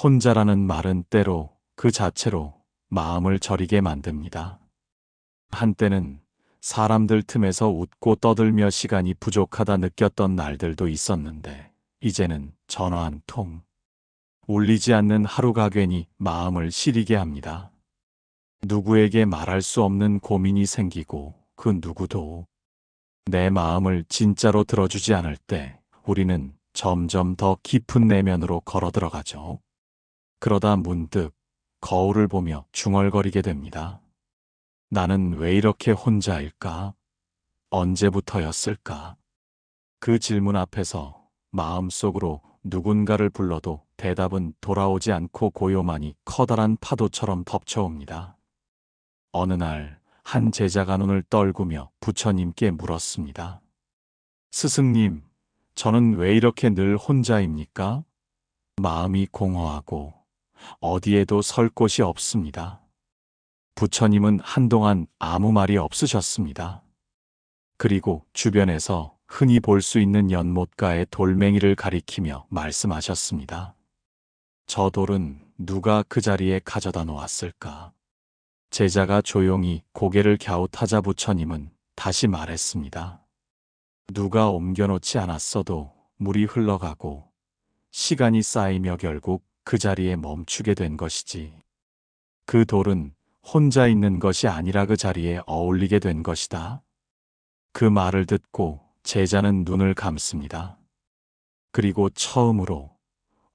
혼자라는 말은 때로 그 자체로 마음을 저리게 만듭니다. 한때는 사람들 틈에서 웃고 떠들며 시간이 부족하다 느꼈던 날들도 있었는데, 이제는 전화 한 통, 울리지 않는 하루가 괜히 마음을 시리게 합니다. 누구에게 말할 수 없는 고민이 생기고 그 누구도 내 마음을 진짜로 들어주지 않을 때 우리는 점점 더 깊은 내면으로 걸어 들어가죠. 그러다 문득 거울을 보며 중얼거리게 됩니다. 나는 왜 이렇게 혼자일까? 언제부터였을까? 그 질문 앞에서 마음속으로 누군가를 불러도 대답은 돌아오지 않고 고요만이 커다란 파도처럼 덮쳐옵니다. 어느 날 한 제자가 눈을 떨구며 부처님께 물었습니다. 스승님, 저는 왜 이렇게 늘 혼자입니까? 마음이 공허하고 어디에도 설 곳이 없습니다. 부처님은 한동안 아무 말이 없으셨습니다. 그리고 주변에서 흔히 볼 수 있는 연못가의 돌멩이를 가리키며 말씀하셨습니다. 저 돌은 누가 그 자리에 가져다 놓았을까? 제자가 조용히 고개를 갸웃하자 부처님은 다시 말했습니다. 누가 옮겨놓지 않았어도 물이 흘러가고 시간이 쌓이며 결국 그 자리에 멈추게 된 것이지. 그 돌은 혼자 있는 것이 아니라 그 자리에 어울리게 된 것이다. 그 말을 듣고 제자는 눈을 감습니다. 그리고 처음으로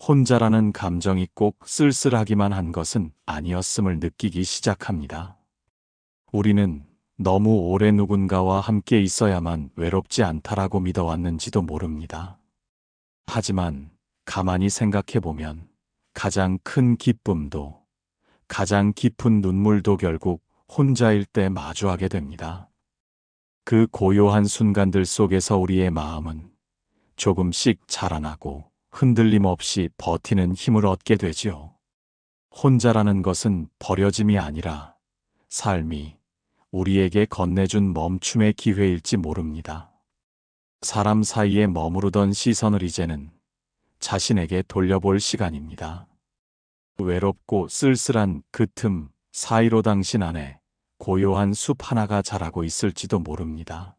혼자라는 감정이 꼭 쓸쓸하기만 한 것은 아니었음을 느끼기 시작합니다. 우리는 너무 오래 누군가와 함께 있어야만 외롭지 않다라고 믿어왔는지도 모릅니다. 하지만 가만히 생각해보면 가장 큰 기쁨도 가장 깊은 눈물도 결국 혼자일 때 마주하게 됩니다. 그 고요한 순간들 속에서 우리의 마음은 조금씩 자라나고 흔들림 없이 버티는 힘을 얻게 되지요. 혼자라는 것은 버려짐이 아니라 삶이 우리에게 건네준 멈춤의 기회일지 모릅니다. 사람 사이에 머무르던 시선을 이제는 자신에게 돌려볼 시간입니다. 외롭고 쓸쓸한 그 틈 사이로 당신 안에 고요한 숲 하나가 자라고 있을지도 모릅니다.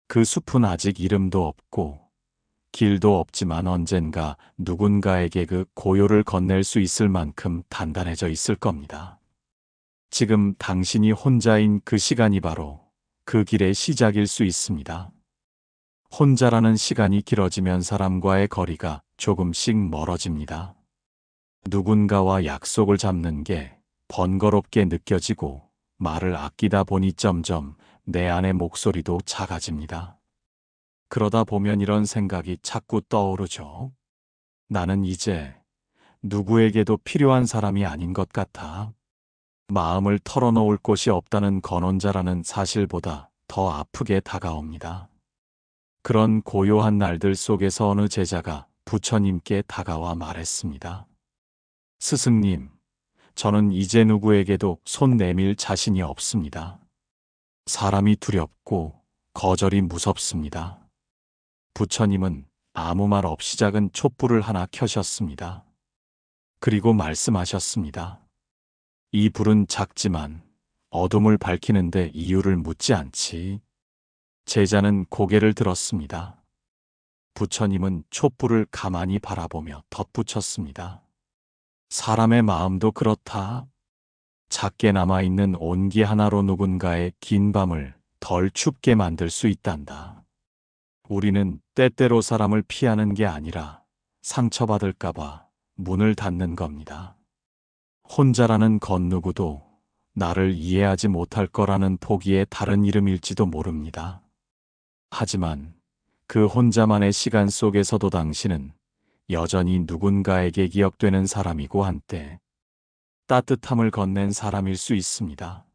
그 숲은 아직 이름도 없고 길도 없지만 언젠가 누군가에게 그 고요를 건넬 수 있을 만큼 단단해져 있을 겁니다. 지금 당신이 혼자인 그 시간이 바로 그 길의 시작일 수 있습니다. 혼자라는 시간이 길어지면 사람과의 거리가 조금씩 멀어집니다. 누군가와 약속을 잡는 게 번거롭게 느껴지고 말을 아끼다 보니 점점 내 안의 목소리도 작아집니다. 그러다 보면 이런 생각이 자꾸 떠오르죠. 나는 이제 누구에게도 필요한 사람이 아닌 것 같아. 마음을 털어놓을 곳이 없다는 건원자라는 사실보다 더 아프게 다가옵니다. 그런 고요한 날들 속에서 어느 제자가 부처님께 다가와 말했습니다. 스승님, 저는 이제 누구에게도 손 내밀 자신이 없습니다. 사람이 두렵고 거절이 무섭습니다. 부처님은 아무 말 없이 작은 촛불을 하나 켜셨습니다. 그리고 말씀하셨습니다. 이 불은 작지만 어둠을 밝히는데 이유를 묻지 않지. 제자는 고개를 들었습니다. 부처님은 촛불을 가만히 바라보며 덧붙였습니다. 사람의 마음도 그렇다. 작게 남아있는 온기 하나로 누군가의 긴 밤을 덜 춥게 만들 수 있단다. 우리는 때때로 사람을 피하는 게 아니라 상처받을까봐 문을 닫는 겁니다. 혼자라는 것 누구도 나를 이해하지 못할 거라는 포기의 다른 이름일지도 모릅니다. 하지만 그 혼자만의 시간 속에서도 당신은 여전히 누군가에게 기억되는 사람이고 한때 따뜻함을 건넨 사람일 수 있습니다.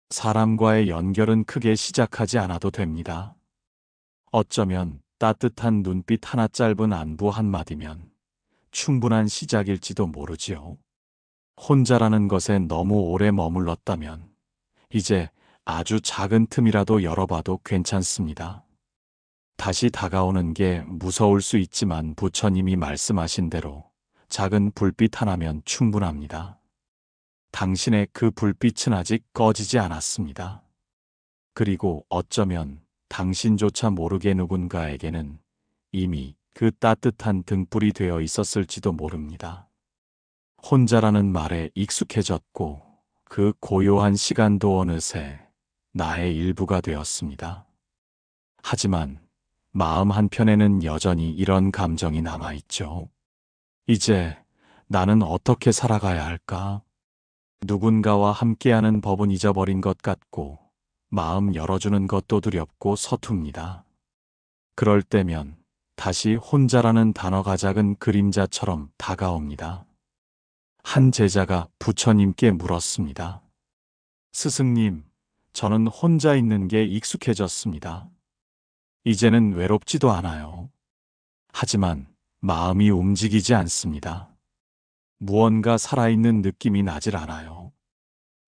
사람과의 연결은 크게 시작하지 않아도 됩니다. 어쩌면 따뜻한 눈빛 하나, 짧은 안부 한마디면 충분한 시작일지도 모르지요. 혼자라는 것에 너무 오래 머물렀다면 이제 아주 작은 틈이라도 열어봐도 괜찮습니다. 다시 다가오는 게 무서울 수 있지만 부처님이 말씀하신 대로 작은 불빛 하나면 충분합니다. 당신의 그 불빛은 아직 꺼지지 않았습니다. 그리고 어쩌면 당신조차 모르게 누군가에게는 이미 그 따뜻한 등불이 되어 있었을지도 모릅니다. 혼자라는 말에 익숙해졌고 그 고요한 시간도 어느새 나의 일부가 되었습니다. 하지만 마음 한편에는 여전히 이런 감정이 남아있죠. 이제 나는 어떻게 살아가야 할까? 누군가와 함께하는 법은 잊어버린 것 같고 마음 열어주는 것도 두렵고 서툽니다. 그럴 때면 다시 혼자라는 단어가 작은 그림자처럼 다가옵니다. 한 제자가 부처님께 물었습니다. 스승님, 저는 혼자 있는 게 익숙해졌습니다. 이제는 외롭지도 않아요. 하지만 마음이 움직이지 않습니다. 무언가 살아있는 느낌이 나질 않아요.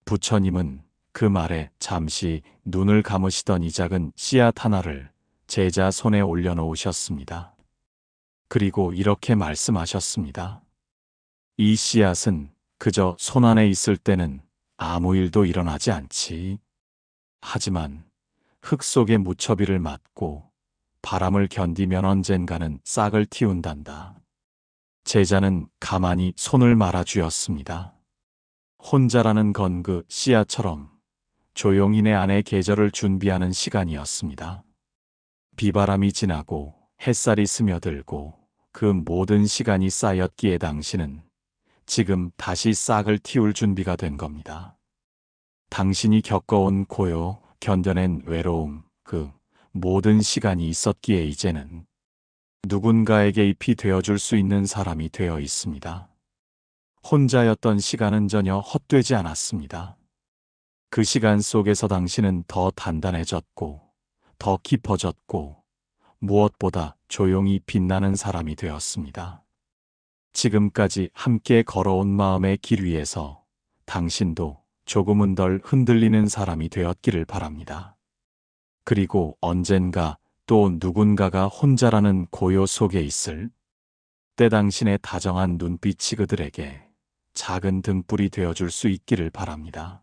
부처님은 그 말에 잠시 눈을 감으시던 이 작은 씨앗 하나를 제자 손에 올려놓으셨습니다. 그리고 이렇게 말씀하셨습니다. 이 씨앗은 그저 손 안에 있을 때는 아무 일도 일어나지 않지. 하지만 흙 속의 무처비를 맞고 바람을 견디면 언젠가는 싹을 틔운단다. 제자는 가만히 손을 말아주었습니다. 혼자라는 건 그 씨앗처럼 조용히 내 안의 계절을 준비하는 시간이었습니다. 비바람이 지나고 햇살이 스며들고 그 모든 시간이 쌓였기에 당신은 지금 다시 싹을 틔울 준비가 된 겁니다. 당신이 겪어온 고요, 견뎌낸 외로움, 그 모든 시간이 있었기에 이제는 누군가에게 잎이 되어줄 수 있는 사람이 되어 있습니다. 혼자였던 시간은 전혀 헛되지 않았습니다. 그 시간 속에서 당신은 더 단단해졌고, 더 깊어졌고, 무엇보다 조용히 빛나는 사람이 되었습니다. 지금까지 함께 걸어온 마음의 길 위에서 당신도 조금은 덜 흔들리는 사람이 되었기를 바랍니다. 그리고 언젠가 또 누군가가 혼자라는 고요 속에 있을 때 당신의 다정한 눈빛이 그들에게 작은 등불이 되어줄 수 있기를 바랍니다.